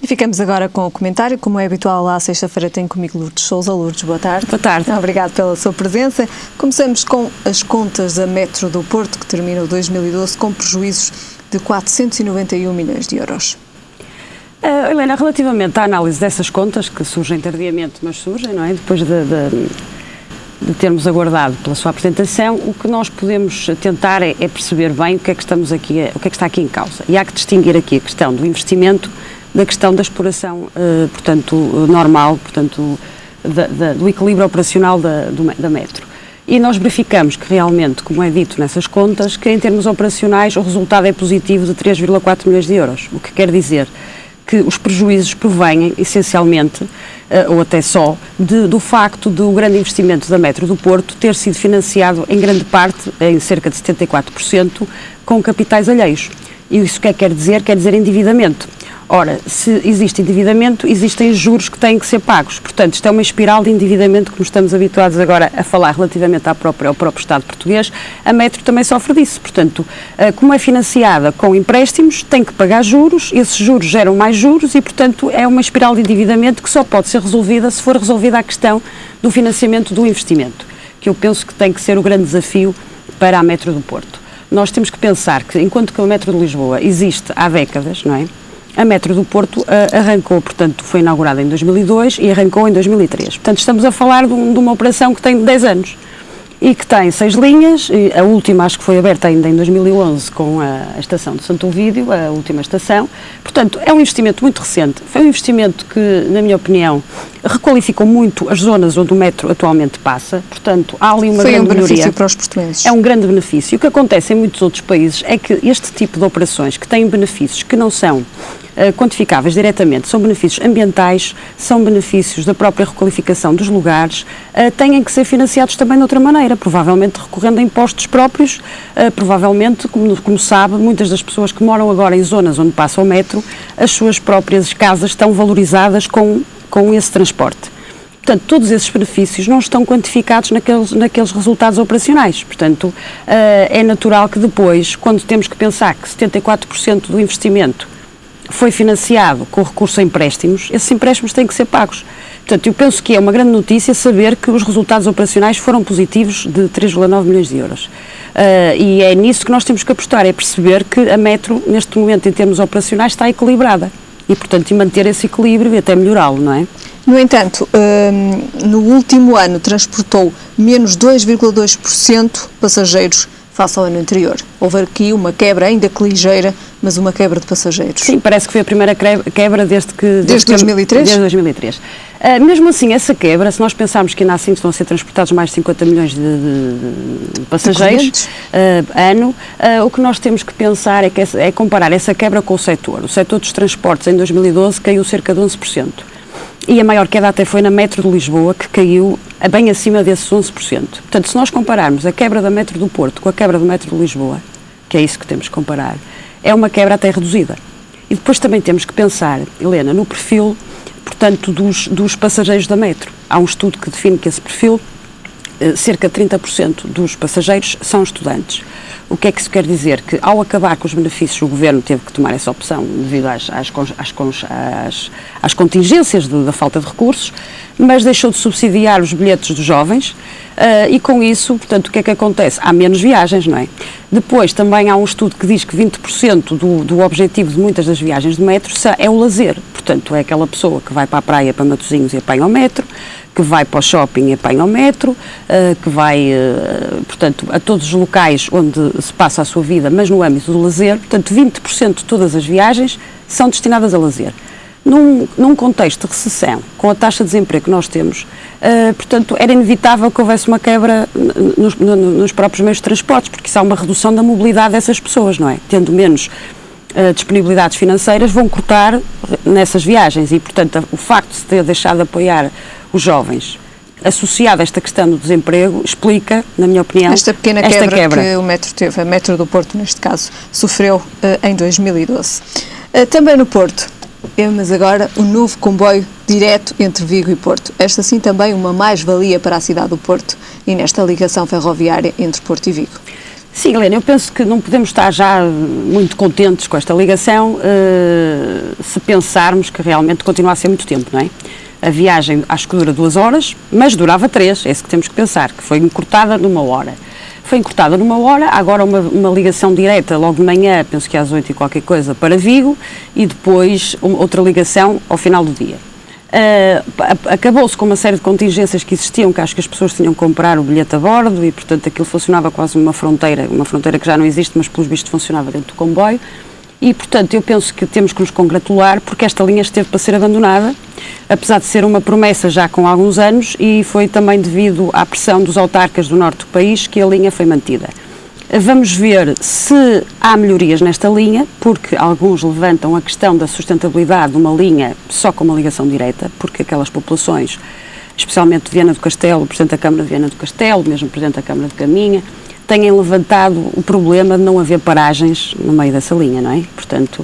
ficamos agora com o comentário. Como é habitual, à sexta-feira tem comigo Lourdes Sousa. Lourdes, boa tarde. Boa tarde. Obrigado pela sua presença. Começamos com as contas da Metro do Porto, que terminou 2012 com prejuízos de 491 milhões de euros. Helena, relativamente à análise dessas contas, que surgem tardiamente, mas surgem, não é? Depois de termos aguardado pela sua apresentação, o que nós podemos tentar é perceber bem o que é que está aqui em causa. E há que distinguir aqui a questão do investimento da questão da exploração, portanto, normal, portanto, do equilíbrio operacional da Metro. E nós verificamos que realmente, como é dito nessas contas, que em termos operacionais o resultado é positivo de 3,4 milhões de euros, o que quer dizer que os prejuízos provêm essencialmente, ou até só, do facto do grande investimento da Metro do Porto ter sido financiado em grande parte, em cerca de 74%, com capitais alheios. E isso quer dizer? Quer dizer endividamento. Ora, se existe endividamento, existem juros que têm que ser pagos. Portanto, isto é uma espiral de endividamento, como estamos habituados agora a falar relativamente ao próprio Estado português. A Metro também sofre disso. Portanto, como é financiada com empréstimos, tem que pagar juros, esses juros geram mais juros e, portanto, é uma espiral de endividamento que só pode ser resolvida se for resolvida a questão do financiamento do investimento, que eu penso que tem que ser o grande desafio para a Metro do Porto. Nós temos que pensar que, enquanto que a Metro de Lisboa existe há décadas, não é? A Metro do Porto arrancou, portanto, foi inaugurada em 2002 e arrancou em 2003. Portanto, estamos a falar de uma operação que tem 10 anos e que tem 6 linhas, e a última acho que foi aberta ainda em 2011 com a estação de Santo Ovídio, a última estação. Portanto, é um investimento muito recente, foi um investimento que, na minha opinião, requalificou muito as zonas onde o metro atualmente passa, portanto, há ali uma grande melhoria. Foi um benefício para os portugueses. É um grande benefício. O que acontece em muitos outros países é que este tipo de operações que têm benefícios que não são quantificáveis diretamente, são benefícios ambientais, são benefícios da própria requalificação dos lugares, têm que ser financiados também de outra maneira, provavelmente recorrendo a impostos próprios, provavelmente, como sabe, muitas das pessoas que moram agora em zonas onde passa o metro, as suas próprias casas estão valorizadas com esse transporte. Portanto, todos esses benefícios não estão quantificados naqueles resultados operacionais. Portanto, é natural que depois, quando temos que pensar que 74% do investimento foi financiado com recurso a empréstimos, esses empréstimos têm que ser pagos. Portanto, eu penso que é uma grande notícia saber que os resultados operacionais foram positivos de 3,9 milhões de euros. E é nisso que nós temos que apostar, é perceber que a Metro, neste momento, em termos operacionais, está equilibrada. E, portanto, manter esse equilíbrio e até melhorá-lo, não é? No entanto, no último ano transportou menos 2,2% passageiros face ao ano anterior. Houve aqui uma quebra, ainda que ligeira, mas uma quebra de passageiros. Sim, parece que foi a primeira quebra desde 2003? Desde 2003. Mesmo assim, essa quebra, se nós pensarmos que ainda assim estão a ser transportados mais de 50 milhões de passageiros ano, o que nós temos que pensar é comparar essa quebra com o setor. O setor dos transportes em 2012 caiu cerca de 11%. E a maior queda até foi na Metro de Lisboa, que caiu bem acima desses 11%. Portanto, se nós compararmos a quebra da Metro do Porto com a quebra do Metro de Lisboa, que é isso que temos que comparar, é uma quebra até reduzida. E depois também temos que pensar, Helena, no perfil, portanto, dos passageiros da Metro. Há um estudo que define que esse perfil, cerca de 30% dos passageiros são estudantes. O que é que isso quer dizer? Que ao acabar com os benefícios, o Governo teve que tomar essa opção devido às contingências da falta de recursos, mas deixou de subsidiar os bilhetes dos jovens e com isso, portanto, o que é que acontece? Há menos viagens, não é? Depois também há um estudo que diz que 20% do objetivo de muitas das viagens de metro é o lazer. Portanto, é aquela pessoa que vai para a praia, para Matosinhos e apanha o metro, que vai para o shopping e apanha o metro, que vai, portanto, a todos os locais onde se passa a sua vida, mas no âmbito do lazer. Portanto, 20% de todas as viagens são destinadas a lazer. Num contexto de recessão, com a taxa de desemprego que nós temos, portanto, era inevitável que houvesse uma quebra nos próprios meios de transportes, porque isso há uma redução da mobilidade dessas pessoas, não é? Tendo menos disponibilidades financeiras, vão cortar nessas viagens e, portanto, o facto de se ter deixado de apoiar os jovens, associado a esta questão do desemprego, explica, na minha opinião, esta pequena quebra que o metro teve, a Metro do Porto, neste caso, sofreu em 2012. Também no Porto, mas agora o novo comboio direto entre Vigo e Porto. Esta sim também uma mais-valia para a cidade do Porto e nesta ligação ferroviária entre Porto e Vigo. Sim, Helena, eu penso que não podemos estar já muito contentes com esta ligação se pensarmos que realmente continua a ser muito tempo, não é? A viagem acho que dura 2 horas, mas durava 3, é isso que temos que pensar, que foi encurtada numa hora. Foi encurtada numa hora, agora uma ligação direta logo de manhã, penso que às 8 e qualquer coisa, para Vigo, e depois outra ligação ao final do dia. Acabou-se com uma série de contingências que existiam, que acho que as pessoas tinham que comprar o bilhete a bordo e, portanto, aquilo funcionava quase uma fronteira que já não existe, mas pelos vistos funcionava dentro do comboio. E, portanto, eu penso que temos que nos congratular porque esta linha esteve para ser abandonada, apesar de ser uma promessa já com alguns anos, e foi também devido à pressão dos autarcas do norte do país que a linha foi mantida. Vamos ver se há melhorias nesta linha, porque alguns levantam a questão da sustentabilidade de uma linha só com uma ligação direta, porque aquelas populações, especialmente de Viana do Castelo, o Presidente da Câmara de Viana do Castelo, mesmo o Presidente da Câmara de Caminha, têm levantado o problema de não haver paragens no meio dessa linha, não é? Portanto,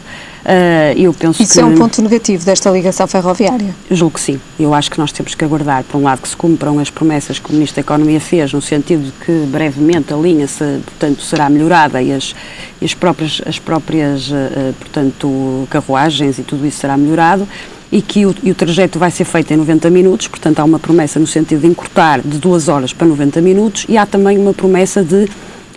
eu penso Isso é um ponto negativo desta ligação ferroviária? Julgo que sim. Eu acho que nós temos que aguardar, por um lado, que se cumpram as promessas que o Ministro da Economia fez, no sentido de que brevemente a linha, portanto, será melhorada e as próprias portanto, carruagens e tudo isso será melhorado, e que o trajeto vai ser feito em 90 minutos, portanto há uma promessa no sentido de encurtar de 2 horas para 90 minutos e há também uma promessa de,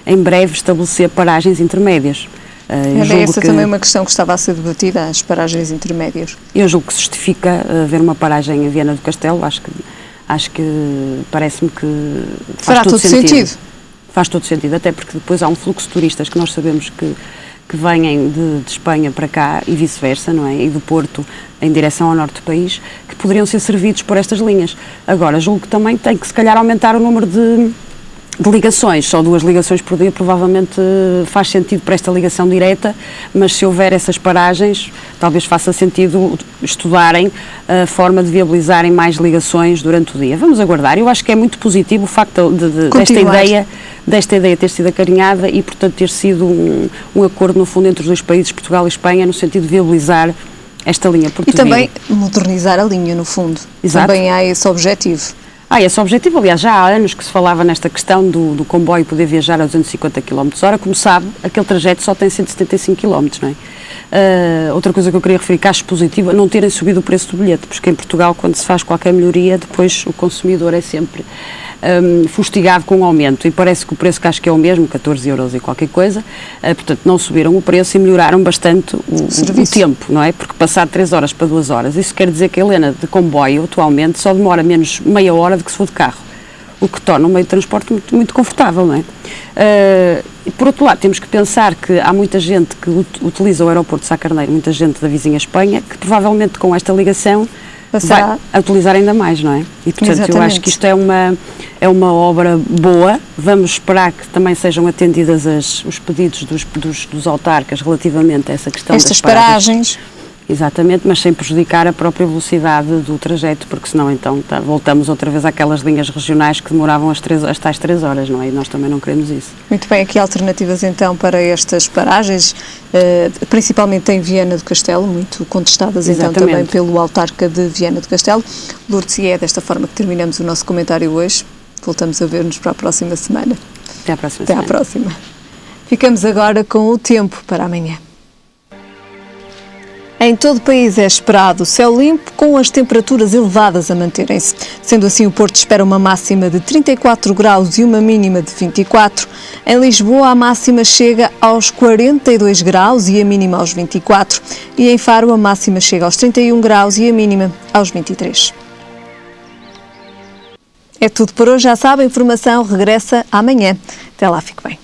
em breve, estabelecer paragens intermédias. Era essa também uma questão que estava a ser debatida, as paragens intermédias. Eu julgo que se justifica haver uma paragem em Viana do Castelo, acho que parece-me que faz todo sentido. Faz todo sentido, até porque depois há um fluxo de turistas que nós sabemos que vêm de Espanha para cá e vice-versa, não é? E do Porto em direção ao norte do país, que poderiam ser servidos por estas linhas. Agora, julgo que também tem que, se calhar, aumentar o número de ligações. Só 2 ligações por dia provavelmente faz sentido para esta ligação direta, mas se houver essas paragens, talvez faça sentido estudarem a forma de viabilizarem mais ligações durante o dia. Vamos aguardar. Eu acho que é muito positivo o facto desta ideia ter sido acarinhada e, portanto, ter sido um acordo, no fundo, entre os 2 países, Portugal e Espanha, no sentido de viabilizar esta linha portuguesa. E também modernizar a linha, no fundo. Exato. Também há esse objetivo. Esse objetivo, aliás, já há anos que se falava nesta questão do comboio poder viajar a 250 km/h. Como sabe, aquele trajeto só tem 175 km, não é? Outra coisa que eu queria referir, que acho positivo, é não terem subido o preço do bilhete, porque em Portugal, quando se faz qualquer melhoria, depois o consumidor é sempre fustigado com um aumento, e parece que o preço, que acho que é o mesmo, 14 euros e qualquer coisa, portanto não subiram o preço e melhoraram bastante o tempo, não é? Porque passar de 3 horas para 2 horas, isso quer dizer que a Helena de comboio atualmente só demora menos meia hora do que se for de carro, o que torna um meio de transporte muito, muito confortável, não é? Por outro lado, temos que pensar que há muita gente que utiliza o aeroporto de Sá Carneiro, muita gente da vizinha Espanha, que provavelmente com esta ligação vai a utilizar ainda mais, não é? E, portanto, exatamente, eu acho que isto é uma obra boa. Vamos esperar que também sejam atendidas os pedidos dos autarcas relativamente a essa questão das paragens. Exatamente, mas sem prejudicar a própria velocidade do trajeto, porque senão então voltamos outra vez àquelas linhas regionais que demoravam as tais 3 horas, não é? E nós também não queremos isso. Muito bem, aqui alternativas então para estas paragens, principalmente em Viana do Castelo, muito contestadas. Exatamente. Então também pelo autarca de Viana do Castelo. Lourdes, e é desta forma que terminamos o nosso comentário hoje. Voltamos a ver-nos para a próxima semana. Até à próxima semana. Até à próxima. Ficamos agora com o tempo para amanhã. Em todo o país é esperado céu limpo, com as temperaturas elevadas a manterem-se. Sendo assim, o Porto espera uma máxima de 34 graus e uma mínima de 24. Em Lisboa, a máxima chega aos 42 graus e a mínima aos 24. E em Faro, a máxima chega aos 31 graus e a mínima aos 23. É tudo por hoje, já sabe, a informação regressa amanhã. Até lá, fique bem.